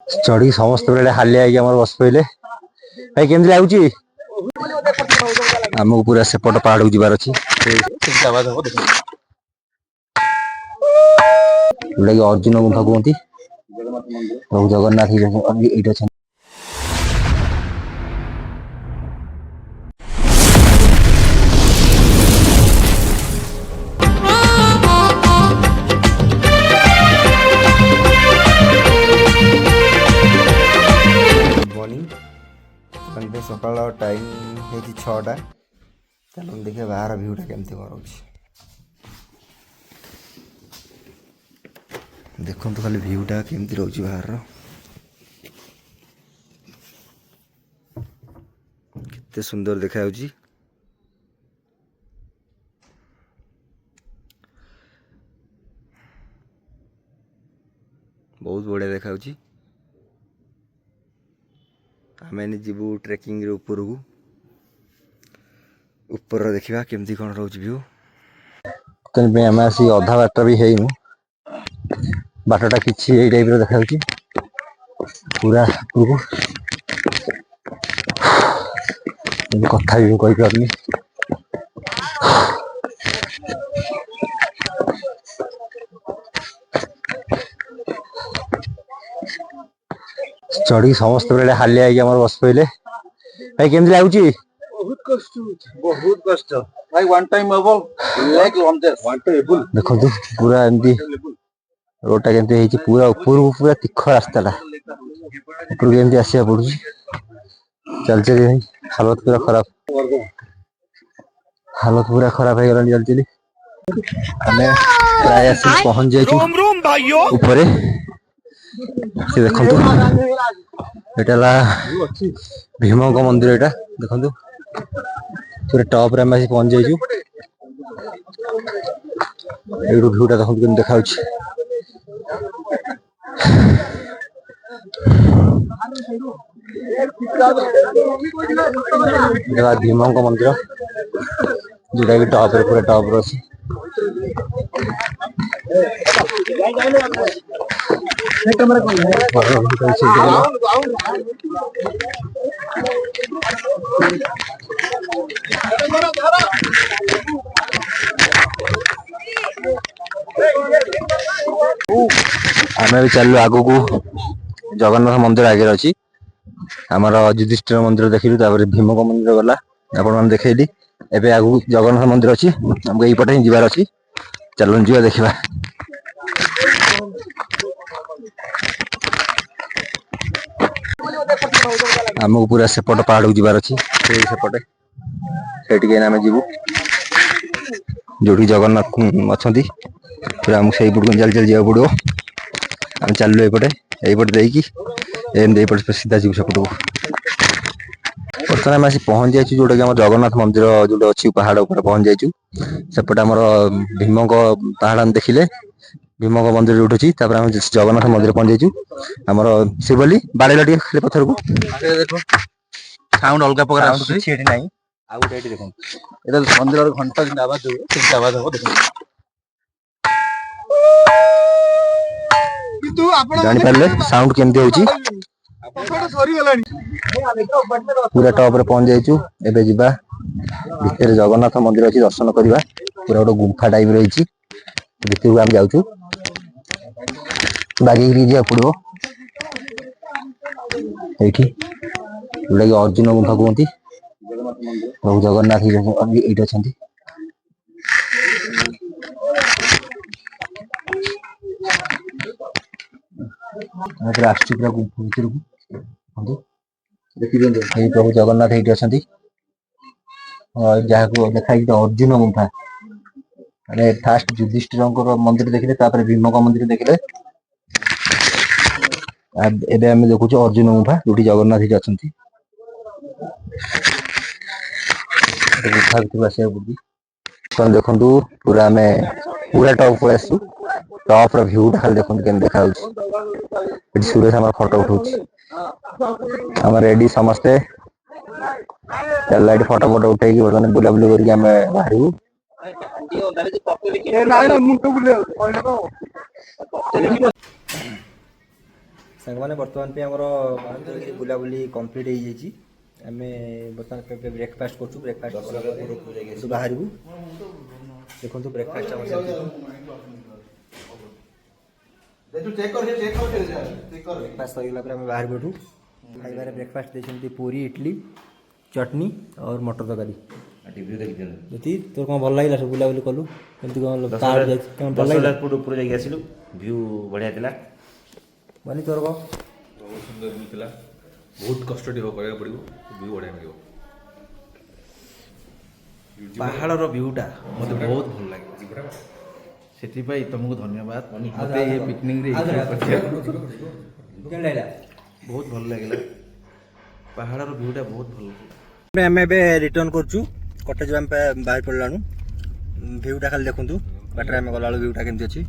चढ़ी समस्त बेले हालिया बस पड़े भाई केमती लगुच आमको पूरा सेपट पहाड़ को जबार अच्छी अर्जुन गुंफा कहती प्रभु जगन्नाथ ये अच्छा। सकाल टाइम है 6टा चलो देखिए बाहर भ्यूटा केमती कौन देखो तो खाली भ्यूटा केमती रोच बाहर केते सुंदर देखा बहुत बढ़िया देखा आम जीवु ट्रेकिंग ऊपर को ऊपर देखा केमती कौन रोच व्यू आम आसी अधा बाट भी है बाटटा किसी यही टाइप देखा पूरा कथा भी कही पारनी चढ़ी समस्त बेले हालिया बस पड़े भाई केमती लगुच बहुत कष्ट भाई वन टाइम देखो पूरा एमती रोडटा केमती पूरा ऊपर को पूरा तीख रास्ता ऊपर केमती आसा पड़ू चल चल हालत पूरा खराब हो गला चल चली आम प्राय आस पहुंच जाइए ऊपर से देखो ये भीम मंदिर यहाँ देखो पूरा टॉप रे आम पहुंच जाइए भ्यूटा देखो देखा भीम मंदिर जोटा कि टॉप रे पूरा टॉप रे अच्छी आम भी चलु आग को जगन्नाथ मंदिर आगे अच्छी आमर युधिष्ठिर मंदिर देखिलु भीम मंदिर गला आप देखली एवं आगू जगन्नाथ मंदिर अच्छी हमको यहीपटे ही जीवार अच्छी चलो जी देखा आमको पूरा सेपट पहाड़ को जबार अच्छी सेपटे से आम जीवु जो जगन्नाथ अच्छा फिर आमको से पट चल चल जाओ पड़ो आम चलु एपटे यहीपटे सीधा जीव सेपट को बर्तमान आम पहुंच जाइए जोटा कि जगन्नाथ मंदिर जो अच्छी पहाड़ ऊपर पहुंच जाइए सेपटे आम भीम पहाड़ देखिले भीम मंदिर जो अच्छी जगन्नाथ मंदिर पहुंच जाइए आम शिवली बाड़ेला टे खाली पथर को साउंड अलग प्रकार ना आउ गोटे देखो मंदिर घंटा आवाज आवाज हम देखो जानी पारे साउंड केमती होची पूरा टॉप रे पहुंच जाइछु एबे जिबा भीतर जगन्नाथ मंदिर अछि दर्शन करबा पूरा गोटे गुंफा टाइप रही भीतर को आम जाउछु बागी जा पड़ो एठी लगे अर्जुन गुंफा कहती प्रभु जगन्नाथ ये अच्छा आसुची पूरा गुंफा भीतर को देखिए प्रभु जगन्नाथ ये अच्छा जहाँ को देखा अर्जुन गुंफा मैंने फास्ट युधिष्ठिर मंदिर देखिले भीम मंदिर देखिले एबे आम देखु अर्जुन गुंफा जो जगन्नाथ ये अच्छा गुंफा भर आसा पड़ी देखु पूरा आम पूरा टॉप को आसु टॉप भ्यू खाली देखो केम देखा सुरेश आम फोटो उठाऊ आम रेडी समस्ते चल फोटो फोटो उठे बर्तमान बुलाबुली करके बाहर ସାଙ୍ଗମାନେ ବର୍ତ୍ତମାନ ପାଇଁ ଆମର ମହେନ୍ଦ୍ରଗିରି ବୁଲାବୁଲି କମ୍ପ୍ଲିଟ୍ ହେଇଯାଇଛି। ଆମେ ବର୍ତ୍ତମାନ ବ୍ରେକଫାଷ୍ଟ କରୁଛୁ। ବ୍ରେକଫାଷ୍ଟ କଲା ପରେ ବାହାରିବୁ। ଦେଖନ୍ତୁ ବ୍ରେକଫାଷ୍ଟ ଆମର ବ୍ରେକଫାଷ୍ଟ ସରିଗଲା ପରେ ଆମେ ବାହାରିବୁ ଏଠୁ। ଖାଇବାରେ ବ୍ରେକଫାଷ୍ଟ ଦେଇଛନ୍ତି ପୁରୀ, ଇଟଲି, ଚଟନି और मटर तरकारी। ଯଦି ତୋର କ'ଣ ଭଲ ଲାଗିଲା ସବୁ ବୁଲାବୁଲି କଲୁ କେମିତି କ'ଣ ଭଲ ଲାଗିଲା? ଉପରେ ଯାଇକି ଆସିଲୁ, ଭ୍ୟୁ ବଢ଼ିଆ ଥିଲା। ମାନେ ତୋର କ'ଣ? ବହୁତ ସୁନ୍ଦର ଭ୍ୟୁ ଥିଲା। ବହୁତ କଷ୍ଟ ଟିକେ କରିବାକୁ ପଡ଼ିବ, ଭ୍ୟୁ ବଢ଼ିଆ ମିଳିବ। ପାହାଡ଼ର ଭ୍ୟୁଟା ମୋତେ ବହୁତ ଭଲ ଲାଗେ, ସେଥିପାଇଁ ତୁମକୁ ଧନ୍ୟବାଦ ମୋତେ ଏ ପିକନିକ୍ରେ କେମିତି ଲାଗିଲା? ବହୁତ ଭଲ ଲାଗିଲା। ପାହାଡ଼ର ଭ୍ୟୁଟା ବହୁତ ଭଲ ଲାଗିଲା। ଆମେ ଏବେ ରିଟର୍ନ କରୁଛୁ କଟେଜ। ଆମେ ବାହାରି ପଡ଼ିଲାଣୁ। ଭ୍ୟୁଟା ଖାଲି ଦେଖନ୍ତୁ, ବାଟରେ ଆମେ ଗଲାବେଳୁ ଭ୍ୟୁଟା କେମିତି ଅଛି।